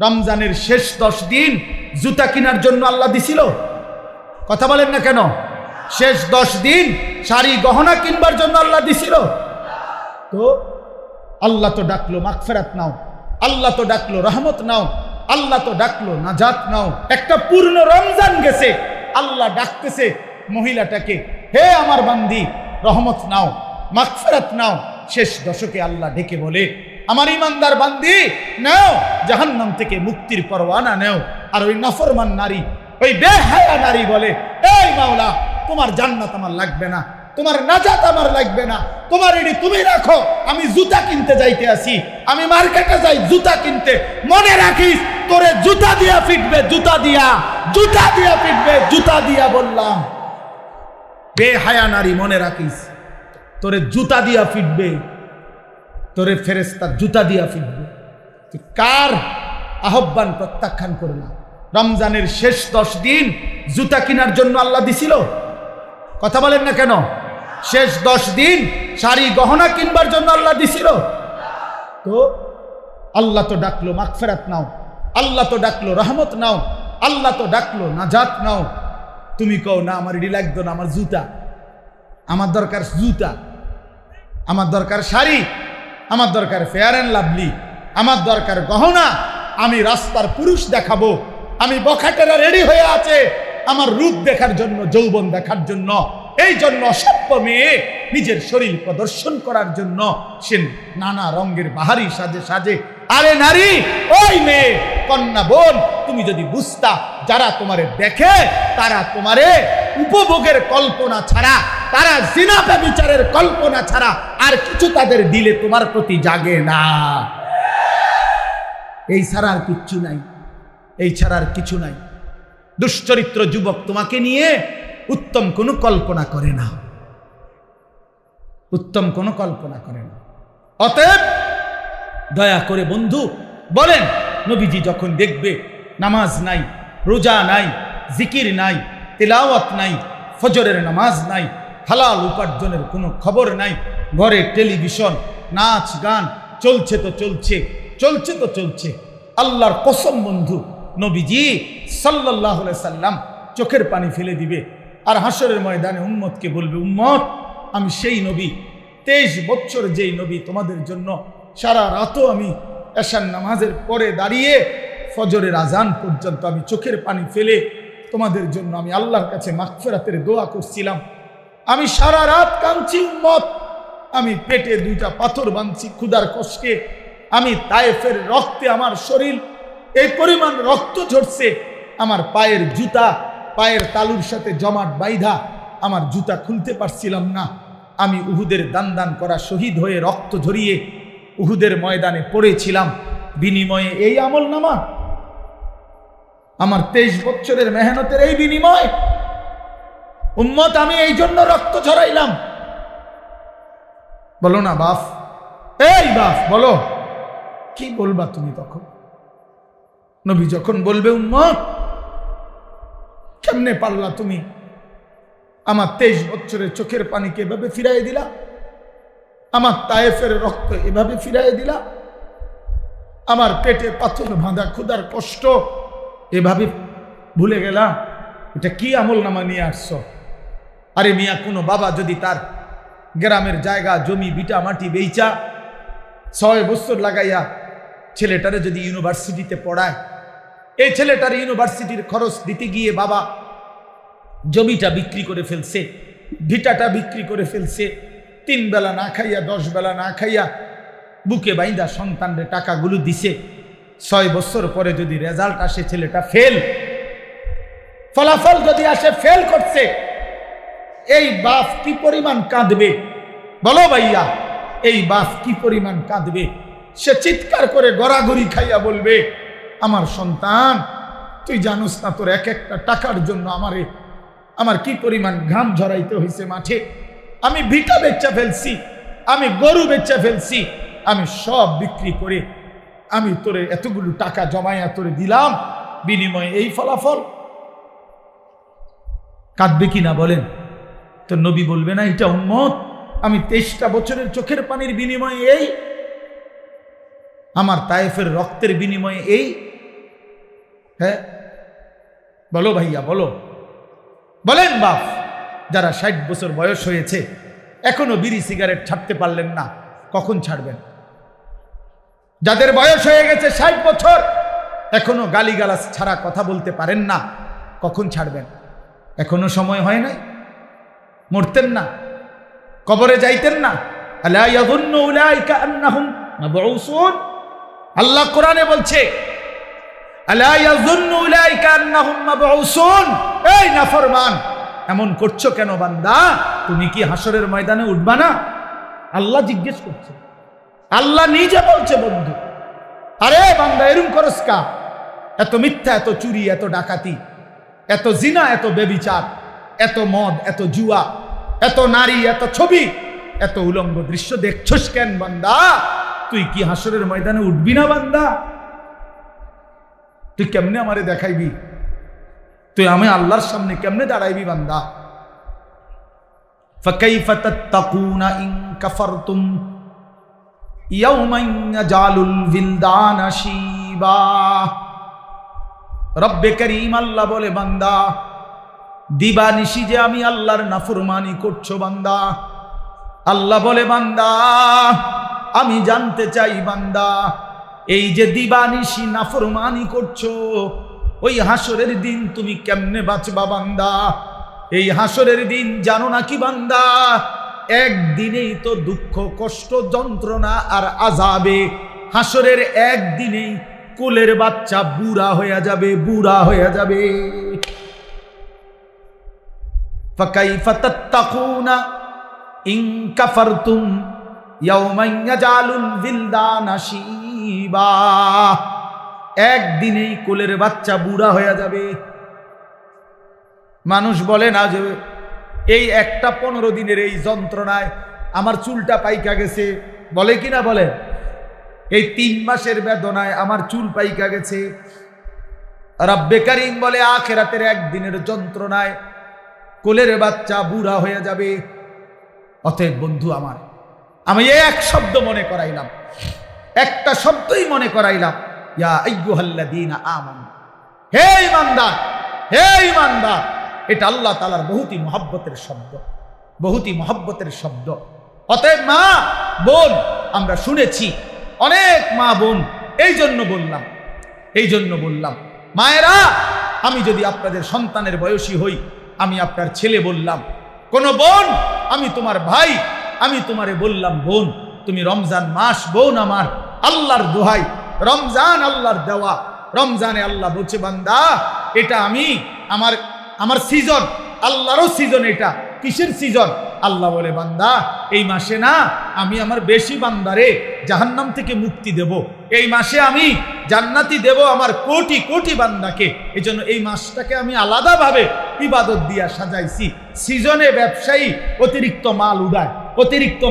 রমজানের শেষ 10 দিন জুতা কেনার জন্য আল্লাহ দিছিল? কথা বলেন না কেন? শেষ 10 দিন শাড়ি গহনা কিনবার জন্য আল্লাহ দিছিল? তো আল্লাহ তো ডাকলো মাগফিরাত নাও, আল্লাহ তো ডাকলো রহমত নাও, আল্লাহ তো ডাকলো নাজাত নাও। একটা পূর্ণ রমজান গেছে, আল্লাহ ডাকতেছে মহিলাটাকে, হে আমার বান্দি রহমত নাও, মাগফিরাত নাও। শেষ দশকে আল্লাহ ডেকে বলে, আমার ইমানদার বান্দি নাও, জাহান্নাম থেকে মুক্তির পরওয়ানা নাও। আর ওই নাফরমান নারী, ওই বেহায়া নারী বলে, এই মাওলা, তোমার জান্নাত আমার লাগবে না, তোমার নাজাত আমার লাগবে না, তোমার এটি তুমি রাখো, আমি জুতা কিনতে যাইতে আসি, আমি মার্কেটে যাই জুতা কিনতে। মনে রাখিস তোরে জুতা দিয়া ফিটবে, জুতা দিয়া, জুতা দিয়া ফিটবে, জুতা দিয়া বললাম। বেহায়া নারী মনে রাখিস, তোরে জুতা দিয়া ফিটবে, তোরে ফেরেশতা জুতা দিয়া ফিটবে। তুই কার আহ্বান প্রত্যাখ্যান করলাম? রমজানের শেষ 10 দিন জুতা কেনার জন্য আল্লাহ দিছিল? কথা বলেন না কেন? শেষ 10 দিন শাড়ি গহনা কিনবার জন্য আল্লাহ দিছিল? তো আল্লাহ তো ডাকলো মাগফিরাত নাও, আল্লাহ তো ডাকলো রহমত নাও, আল্লাহ তো ডাকলো নাজাত নাও। তুমি কও না আমার এটি লাগতো না, আমার জুতা, আমার দরকার জুতা, আমার দরকার শাড়ি, আমার দরকার ফেয়ার অ্যান্ড লাভলি, আমার দরকার গহনা। আমি রাস্তার পুরুষ দেখাবো, আমি বখাটেরা রেডি হয়ে আছে আমার রূপ দেখার জন্য, যৌবন দেখার জন্য। এই জন্য অসভ্য মেয়ে নিজের শরীর প্রদর্শন করার জন্য সে নানা রঙের বাহারি সাজে সাজে। আরে নারী, ওই মেয়ে, কন্যা বোন, তুমি যদি বুঝতা যারা তোমারে দেখে তারা তোমারে উপভোগের কল্পনা ছাড়া, তারা জিনা ব্যভিচারের কল্পনা ছাড়া আর কিছু তাদের দিলে তোমার প্রতি জাগে না। এই ছাড়া আর কিচ্ছু নাই, এই ছাড়া আর কিছু নাই। দুশ্চরিত্র যুবক তোমাকে নিয়ে উত্তম কোনো কল্পনা করে না, উত্তম কোনো কল্পনা করে না। অতএব দয়া করে বন্ধু বলেন, নবীজি যখন দেখবে নামাজ নাই, রোজা নাই, জিকির নাই, তিলাওয়াত নাই, ফজরের নামাজ নাই, হালাল উপার্জনের কোনো খবর নাই, ঘরে টেলিভিশন, নাচ গান চলছে তো চলছে, চলছে তো চলছে। আল্লাহর কসম বন্ধু, নবীজি সাল্লাল্লাহু আলাইহি সাল্লাম চোখের পানি ফেলে দিবে আর হাসরের ময়দানে উম্মতকে বলবে, উম্মত আমি সেই নবী, 23 বছর যেই নবী তোমাদের জন্য সারা রাতও আমি এশার নামাজের পরে দাঁড়িয়ে ফজরের আজান পর্যন্ত আমি চোখের পানি ফেলে তোমাদের জন্য আমি আল্লাহর কাছে মাগফিরাতের দোয়া করছিলাম। আমি সারা রাত কাঁদছি উম্মত, আমি পেটে 2টা পাথর বাঁধছি ক্ষুধার কষ্টে, আমি তায়েফের রক্তে আমার শরীর এই পরিমাণ রক্ত ঝরছে, আমার পায়ের জুতা পায়ের তালুর সাথে জমাট বাইধা আমার জুতা খুলতে পারছিলাম না। আমি উহুদের দান দান করা শহীদ হয়ে রক্ত ঝরিয়ে উহুদের ময়দানে পড়েছিলাম, বিনিময়ে এই আমল নামা, আমার 23 বছরের মেহনতের এই বিনিময়। উম্মত আমি এই জন্য রক্ত ঝরাইলাম। বলো না বাপ, এই বাপ বলো, কি বলবা তুমি তখন? নবী যখন বলবে, উম্মত কেমনে পারলা তুমি আমার 23 বছরের চোখের পানিকে এভাবে ফিরাই দিলা, আমার তায়েফের রক্ত এভাবে ফিরাই দিলা, আমার পেটে পাথর বাঁধা ক্ষুধার কষ্ট এভাবে ভুলে গেলাম? এটা কি আমল নামা নিয়ে আসছো? আরে মিয়া, কোনো বাবা যদি তার গ্রামের জায়গা জমি বিটা মাটি বেচা 6 বছর লাগাইয়া ছেলেটারে যদি ইউনিভার্সিটিতে পড়ায়, এই ছেলেটার ইউনিভার্সিটির খরচ দিতে গিয়ে বাবা জমিটা বিক্রি করে ফেলছে, ভিটাটা বিক্রি করে ফেলছে, 3 বেলা না খাইয়া 10 বেলা না খাইয়া বুকে বাইন্দা সন্তানরে টাকাগুলো দিছে। 6 বছর পরে যদি রেজাল্ট আসে ছেলেটা ফেল, ফলাফল যদি আসে ফেল করছে, এই বাপ কি পরিমাণ কাঁদবে বলো ভাইয়া? এই বাপ কি পরিমাণ কাঁদবে? সে চিৎকার করে গড়াগড়ি খাইয়া বলবে, আমার সন্তান, তুই জানোস না তোর এক একটা টাকার জন্য আমার কি পরিমাণ ঘাম ঝরাইতে হয়েছে মাঠে। আমি ভিটা বেচা ফেলছি, আমি গরু বেচা ফেলছি, আমি সব বিক্রি করে আমি তোরে এতগুলো টাকা জমাইয়া তোরে দিলাম, বিনিময়ে এই ফলাফল। কাঁদবে কিনা বলেন? তো নবী বলবে না, এটা উম্মত আমি 23টা বছরের চোখের পানির বিনিময়ে এই, আমার তায়েফের রক্তের বিনিময়ে এই, হ্যাঁ বলো ভাইয়া, বলো, বলেন বাপ, যারা 60 বছর বয়স হয়েছে এখনো বিড়ি সিগারেট ছাড়তে পারলেন না, কখন ছাড়বেন? যাদের বয়স হয়ে গেছে 60 বছর এখনো গালিগালাজ ছাড়া কথা বলতে পারেন না, কখন ছাড়বেন? এখনো সময় হয় নাই? মরতেন না? কবরে যাইতেন না? আলা ইয়াযুন্নু উলাইকা আন্নাহুম মাবউসুন। আল্লাহ কোরআনে বলছে আলা ইয়াযুন্নু উলাইকা আন্নাহুম মাবউসুন। এই নাফরমান, এমন করছো কেন বান্দা? তুমি কি হাসরের ময়দানে উঠবা না? আল্লাহ জিজ্ঞেস করছে, আল্লাহ নিজে বলছে বন্ধু, আরে বান্দা এরম করস কা? এত মিথ্যা, এত চুরি, এত ডাকাতি, এত জিনা, এত বেবিচার, এত মদ, এত জুয়া, এত নারী, এত ছবি, এত উলঙ্গ দৃশ্য দেখছস কেন বান্দা? তুই কি হাসরের ময়দানে উঠবি না বান্দা? তুই কেমনে আমারে দেখাইবি? তুই আমি আল্লাহর সামনে কেমনে দাঁড়াইবি বান্দা? ফাকাইফা তাত্তাকুনা ইন কাফারতুম ইয়াউমান ইয়াজালুল বিলদানা শিবা। রব্বে করিম আল্লাহ বলে, বান্দা দিবানিশি যে আমি আল্লাহর নাফরমানি করছো বান্দা। আল্লাহ বলে, বান্দা আমি জানতে চাই বান্দা, এই যে দিবানিশি নাফরমানি করছো, ওই হাসরের দিন তুমি কেমনে বাঁচবা বান্দা? এই হাসরের দিন জানো নাকি বান্দা? একদিনেই তো দুঃখ, কষ্ট, যন্ত্রণা আর আযাবে। হাসরের একদিনেই কোলের বাচ্চা বুড়া হয়ে যাবে, বুড়া হয়ে যাবে। ফাকাইফা তাত্তাকুনা ইন কাফারতুম ইয়াউমান ইয়াজালুল বিলদানা শিবা। একদিনেই কোলের বাচ্চা বুড়া হয়ে যাবে। মানুষ বলে না যে এই একটা 15 দিনের এই যন্ত্রণায় আমার চুলটা পাইকা গেছে, বলে কি না বলে? এই 3 মাসের বেদনায় আমার চুল পাইকা গেছে। রব্বে করিম বলে, আখিরাতের একদিনের যন্ত্রণায় কোলের বাচ্চা বুড়া হয়ে যাবে। অতএব বন্ধু আমার, আমি এক শব্দ মনে করাইলাম, একটা শব্দই মনে করাইলাম, ইয়া আইয়ুহাল্লাযীনা আমানু, হে ঈমানদার, হে ঈমানদার। এটা আল্লাহ তাআলার বহুতই মহব্বতের শব্দ, বহুতই মহব্বতের শব্দ। অতএব মা বোন, আমরা শুনেছি অনেক মা বোন, এই জন্য বললাম মায়েরা, আমি যদি আপনাদের সন্তানের বয়সী হই, আমি আপনার ছেলে বললাম, কোন বোন, আমি তোমার ভাই, আমি তোমারে বললাম বোন, তুমি রমজান মাস বোন আমার, আল্লাহর দোহাই, রমজান আল্লাহর দেওয়া। রমজানে আল্লাহ বলছে, বান্দা এটা আমি আমার সিজন, আল্লাহরও সিজন। এটা কিসের সিজন? আল্লাহ বলে, বান্দা এই মাসে না আমি আমার বেশি বান্দারে জাহান্নাম থেকে মুক্তি দেব, এই মাসে আমি জান্নাতি দেব আমার কোটি কোটি বান্দাকে। এই জন্য এই মাসটাকে আমি আলাদাভাবে ইবাদত দিয়া সাজাইছি। সিজনে ব্যবসায়ী অতিরিক্ত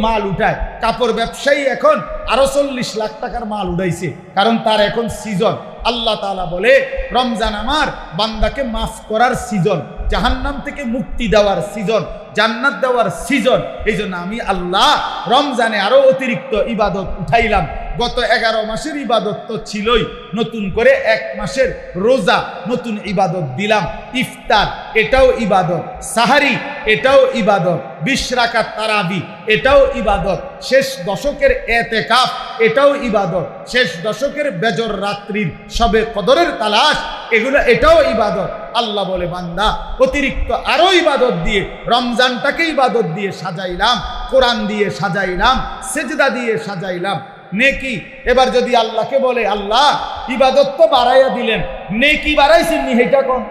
মাল উঠায়, কাপড় ব্যবসায়ী এখন আরো 40 লাখ টাকার মাল উঠাইছে, কারণ তার এখন সিজন। আল্লাহ তাআলা বলে, রমজান আমার বান্দাকে মাফ করার সিজন, জাহান্নাম থেকে মুক্তি দেওয়ার সিজন, জান্নাত দেওয়ার সিজন। এই জন্য আমি আল্লাহ রমজানে আরো অতিরিক্ত ইবাদত উঠাইলাম। গত 11 মাসের ইবাদত তো ছিলই, নতুন করে 1 মাসের রোজা নতুন ইবাদত দিলাম। ইফতার এটাও ইবাদত, সাহারি এটাও ইবাদত, 20 রাকাত তারাবি এটাও ইবাদত, শেষ দশকের এতেকাফ এটাও ইবাদত, শেষ দশকের বেজর রাত্রির সবে কদরের তালাশ এটাও ইবাদত। আল্লাহ বলে, বান্দা অতিরিক্ত আরো ইবাদত দিয়ে রমজানটাকে ইবাদত দিয়ে সাজাইলাম, কোরআন দিয়ে সাজাইলাম, সেজদা দিয়ে সাজাইলাম, নেকি। এবার যদি আল্লাহকে বলে, আল্লাহ ইবাদত তো বাড়াইয়া দিলেন, নেকি বাড়াইছেন নি, এটা কোন?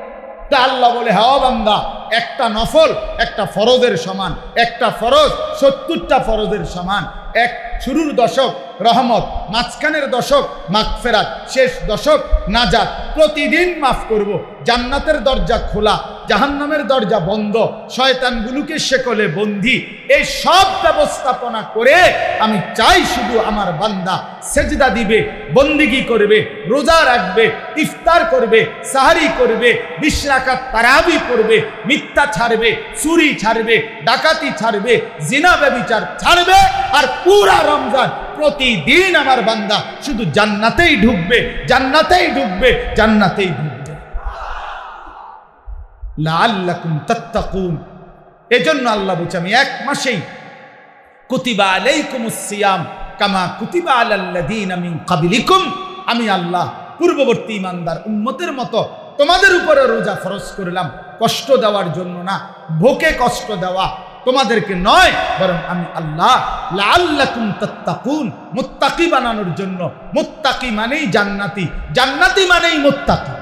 তা আল্লাহ বলে, হ্যাঁ বান্দা, একটা নফল একটা ফরজের সমান, একটা ফরজ 70টা ফরজের সমান। এক শুরুর দশক রহমত, মাঝখানের দশক মাগফিরাত, শেষ দশক নাজাত। প্রতিদিন মাফ করব, জান্নাতের দরজা খোলা, জাহান্নামের দরজা বন্ধ, শয়তানগুলোকে শেকলে বন্দী। এই সব ব্যবস্থাপনা করে আমি চাই শুধু আমার বান্দা সেজদা দিবে, বন্দিগি করবে, রোজা রাখবে, ইফতার করবে, সাহারি করবে, 20 রাকাত তারাবি পড়বে, মিথ্যা ছাড়বে, চুরি ছাড়বে, ডাকাতি ছাড়বে, জিনা ব্যভিচার ছাড়বে। আর পুরা রমজান প্রতিদিন আমার বান্দা শুধু জান্নাতেই ঢুকবে, জান্নাতেই ঢুকবে, জান্নাতেই ঢুকবে। লাআল্লাকুম তাত্তাকুন। এজন্য আল্লাহ বলছে আমি এক মাসেই কুতিবা আলাইকুমুস সিয়াম কামা কুতিবা আলাল্লাযীনা মিন ক্বাবলিকুম, আমি আল্লাহ পূর্ববর্তী ইমানদার উম্মতের মতো তোমাদের উপরে রোজা ফরজ করলাম, কষ্ট দেওয়ার জন্য না, ভোকে কষ্ট দেওয়া তোমাদেরকে নয়, বরং আমি আল্লাহ লাআল্লাকুম তাত্তাকুন, মুত্তাকি বানানোর জন্য। মুত্তাকি মানেই জান্নাতি, জান্নাতি মানেই মুত্তাকি।